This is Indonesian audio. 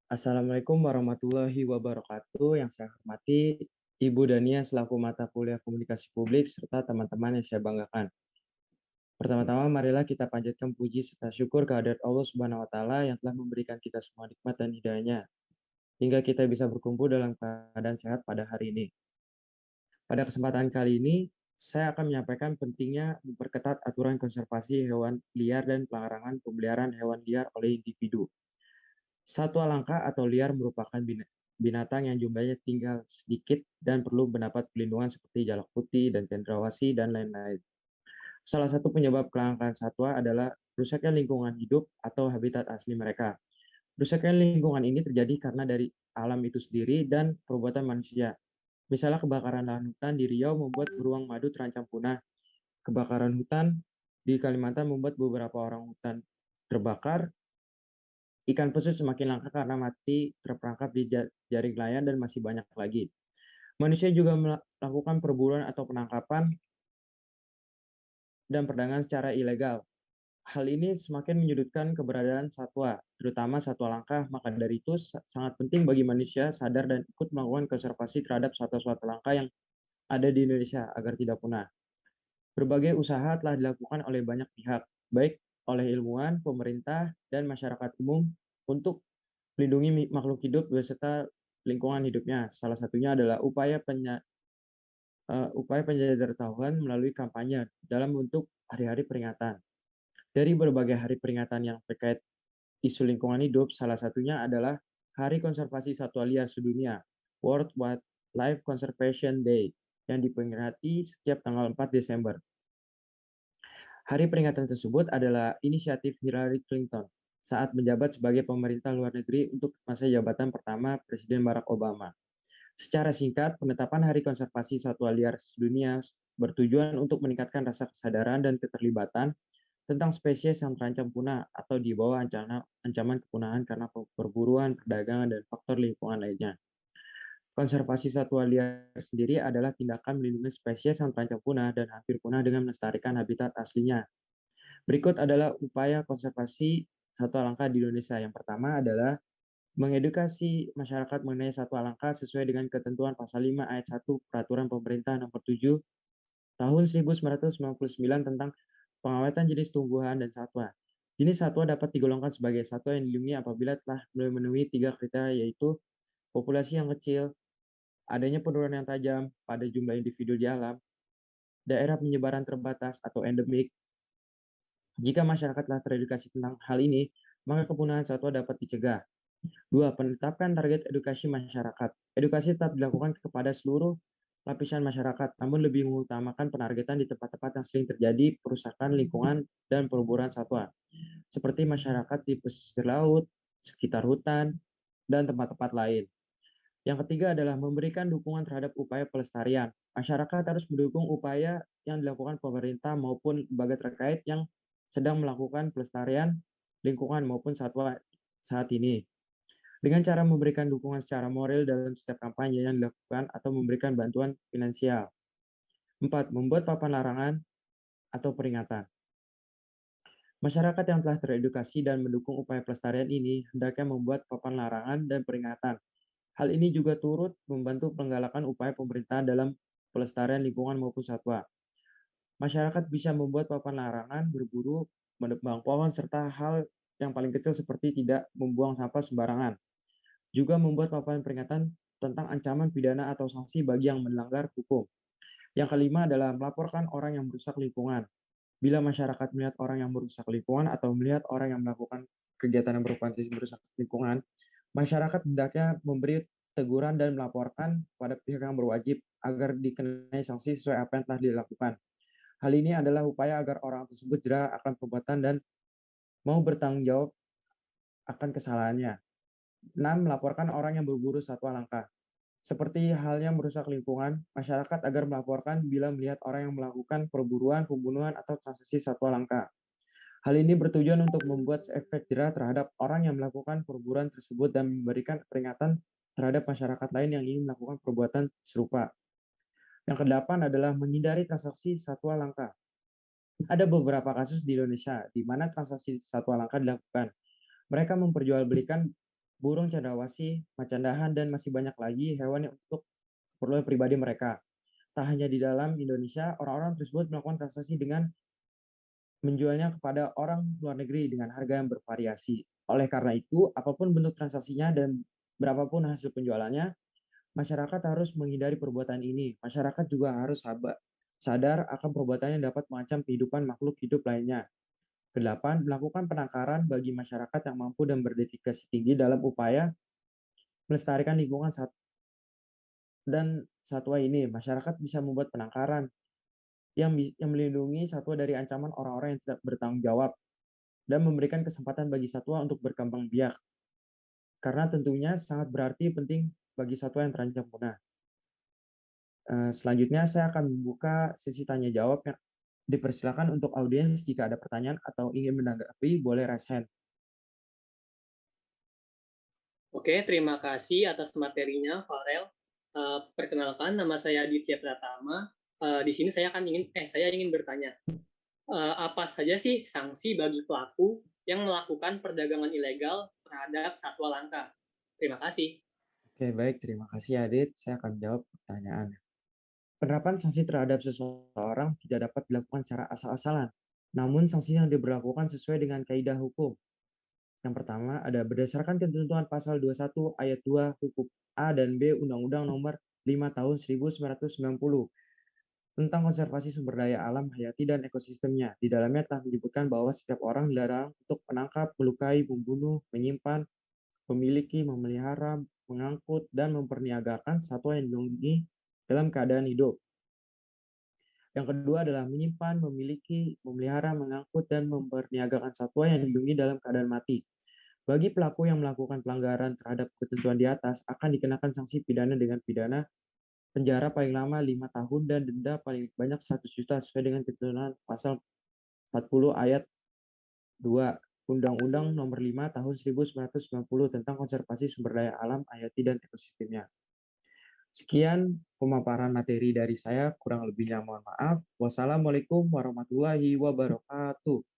Assalamualaikum warahmatullahi wabarakatuh. Yang saya hormati Ibu Dania selaku mata kuliah komunikasi publik serta teman-teman yang saya banggakan. Pertama-tama marilah kita panjatkan puji serta syukur kehadirat Allah Subhanahu wa taala yang telah memberikan kita semua nikmat dan hidayahnya hingga kita bisa berkumpul dalam keadaan sehat pada hari ini. Pada kesempatan kali ini saya akan menyampaikan pentingnya memperketat aturan konservasi hewan liar dan pelarangan pemeliharaan hewan liar oleh individu. Satwa langka atau liar merupakan binatang yang jumlahnya tinggal sedikit dan perlu mendapat perlindungan seperti jalak putih dan cendrawasih dan lain-lain. Salah satu penyebab kelangkaan satwa adalah rusaknya lingkungan hidup atau habitat asli mereka. Rusaknya lingkungan ini terjadi karena dari alam itu sendiri dan perbuatan manusia. Misalnya kebakaran lahan hutan di Riau membuat beruang madu terancam punah. Kebakaran hutan di Kalimantan membuat beberapa orang hutan terbakar. Ikan pesut semakin langka karena mati terperangkap di jaring nelayan dan masih banyak lagi. Manusia juga melakukan perburuan atau penangkapan dan perdagangan secara ilegal. Hal ini semakin menyudutkan keberadaan satwa, terutama satwa langka. Maka dari itu sangat penting bagi manusia sadar dan ikut melakukan konservasi terhadap satwa-satwa langka yang ada di Indonesia agar tidak punah. Berbagai usaha telah dilakukan oleh banyak pihak, baik oleh ilmuwan, pemerintah, dan masyarakat umum untuk melindungi makhluk hidup beserta lingkungan hidupnya. Salah satunya adalah upaya penjadartahuan melalui kampanye dalam bentuk hari-hari peringatan. Dari berbagai hari peringatan yang terkait isu lingkungan hidup, salah satunya adalah Hari Konservasi Satwa Liar Sedunia, World Wildlife Conservation Day, yang diperingati setiap tanggal 4 Desember. Hari peringatan tersebut adalah inisiatif Hillary Clinton saat menjabat sebagai pemerintah luar negeri untuk masa jabatan pertama Presiden Barack Obama. Secara singkat, penetapan Hari Konservasi Satwa Liar Sedunia bertujuan untuk meningkatkan rasa kesadaran dan keterlibatan tentang spesies yang terancam punah atau di bawah ancaman kepunahan karena perburuan, perdagangan, dan faktor lingkungan lainnya. Konservasi satwa liar sendiri adalah tindakan melindungi spesies yang terancam punah dan hampir punah dengan melestarikan habitat aslinya. Berikut adalah upaya konservasi satwa langka di Indonesia. Yang pertama adalah mengedukasi masyarakat mengenai satwa langka sesuai dengan ketentuan pasal 5 ayat 1 Peraturan Pemerintah Nomor 7 Tahun 1999 tentang pengawetan jenis tumbuhan dan satwa. Jenis satwa dapat digolongkan sebagai satwa yang dilindungi apabila telah memenuhi 3 kriteria, yaitu populasi yang kecil, adanya penurunan yang tajam pada jumlah individu di alam, daerah penyebaran terbatas atau endemik. Jika masyarakat telah teredukasi tentang hal ini, maka kepunahan satwa dapat dicegah. 2. Penetapkan target edukasi masyarakat. Edukasi tetap dilakukan kepada seluruh lapisan masyarakat, namun lebih mengutamakan penargetan di tempat-tempat yang sering terjadi perusakan lingkungan dan perburuan satwa, seperti masyarakat di pesisir laut, sekitar hutan, dan tempat-tempat lain. Yang ketiga adalah memberikan dukungan terhadap upaya pelestarian. Masyarakat harus mendukung upaya yang dilakukan pemerintah maupun lembaga terkait yang sedang melakukan pelestarian lingkungan maupun satwa saat ini, dengan cara memberikan dukungan secara moral dalam setiap kampanye yang dilakukan atau memberikan bantuan finansial. 4. Membuat papan larangan atau peringatan. Masyarakat yang telah teredukasi dan mendukung upaya pelestarian ini hendaknya membuat papan larangan dan peringatan. Hal ini juga turut membantu penggalakan upaya pemerintahan dalam pelestarian lingkungan maupun satwa. Masyarakat bisa membuat papan larangan berburu, menebang pohon, serta hal yang paling kecil seperti tidak membuang sampah sembarangan. Juga membuat papan peringatan tentang ancaman pidana atau sanksi bagi yang melanggar hukum. Yang kelima adalah melaporkan orang yang merusak lingkungan. Bila masyarakat melihat orang yang merusak lingkungan atau melihat orang yang melakukan kegiatan yang berpotensi merusak lingkungan, masyarakat hendaknya memberi teguran dan melaporkan pada pihak yang berwajib agar dikenai sanksi sesuai apa yang telah dilakukan. Hal ini adalah upaya agar orang tersebut jerah akan perbuatan dan mau bertanggung jawab akan kesalahannya. 6. Melaporkan orang yang berburu satwa langka. Seperti halnya merusak lingkungan, masyarakat agar melaporkan bila melihat orang yang melakukan perburuan, pembunuhan, atau transaksi satwa langka. Hal ini bertujuan untuk membuat efek jerah terhadap orang yang melakukan perburuan tersebut dan memberikan peringatan terhadap masyarakat lain yang ingin melakukan perbuatan serupa. Yang kedelapan adalah menghindari transaksi satwa langka. Ada beberapa kasus di Indonesia di mana transaksi satwa langka dilakukan. Mereka memperjualbelikan burung cendrawasih, macan dahan, dan masih banyak lagi hewan yang untuk keperluan pribadi mereka. Tak hanya di dalam Indonesia, orang-orang tersebut melakukan transaksi dengan menjualnya kepada orang luar negeri dengan harga yang bervariasi. Oleh karena itu, apapun bentuk transaksinya dan berapapun hasil penjualannya, masyarakat harus menghindari perbuatan ini. Masyarakat juga harus sadar akan perbuatan yang dapat mengancam kehidupan makhluk hidup lainnya. Kedelapan, melakukan penangkaran bagi masyarakat yang mampu dan berdedikasi tinggi dalam upaya melestarikan lingkungan dan satwa ini. Masyarakat bisa membuat penangkaran yang melindungi satwa dari ancaman orang-orang yang tidak bertanggung jawab dan memberikan kesempatan bagi satwa untuk berkembang biak. Karena tentunya sangat berarti penting bagi satwa yang terancam punah. Selanjutnya saya akan membuka sesi tanya jawab yang dipersilakan untuk audiens jika ada pertanyaan atau ingin menanggapi boleh raise hand. Oke, terima kasih atas materinya, Farel. Perkenalkan, nama saya Aditya Pratama. Di sini saya ingin bertanya, apa saja sih sanksi bagi pelaku yang melakukan perdagangan ilegal terhadap satwa langka? Terima kasih. Oke, baik. Terima kasih, Adit. Saya akan jawab pertanyaan. Penerapan sanksi terhadap seseorang tidak dapat dilakukan secara asal-asalan, namun sanksi yang diberlakukan sesuai dengan kaidah hukum. Yang pertama ada berdasarkan ketentuan pasal 21 ayat 2 huruf A dan B Undang-Undang Nomor 5 Tahun 1990 tentang konservasi sumber daya alam hayati dan ekosistemnya. Di dalamnya telah menyebutkan bahwa setiap orang dilarang untuk menangkap, melukai, membunuh, menyimpan, memiliki, memelihara, mengangkut, dan memperniagakan satwa yang dilindungi dalam keadaan hidup. Yang kedua adalah menyimpan, memiliki, memelihara, mengangkut, dan memperniagakan satwa yang dilindungi dalam keadaan mati. Bagi pelaku yang melakukan pelanggaran terhadap ketentuan di atas, akan dikenakan sanksi pidana dengan pidana penjara paling lama 5 tahun dan denda paling banyak 100 juta sesuai dengan ketentuan pasal 40 ayat 2 Undang-Undang Nomor 5 Tahun 1990 tentang konservasi sumber daya alam hayati dan ekosistemnya. Sekian pemaparan materi dari saya, kurang lebihnya mohon maaf. Wassalamualaikum warahmatullahi wabarakatuh.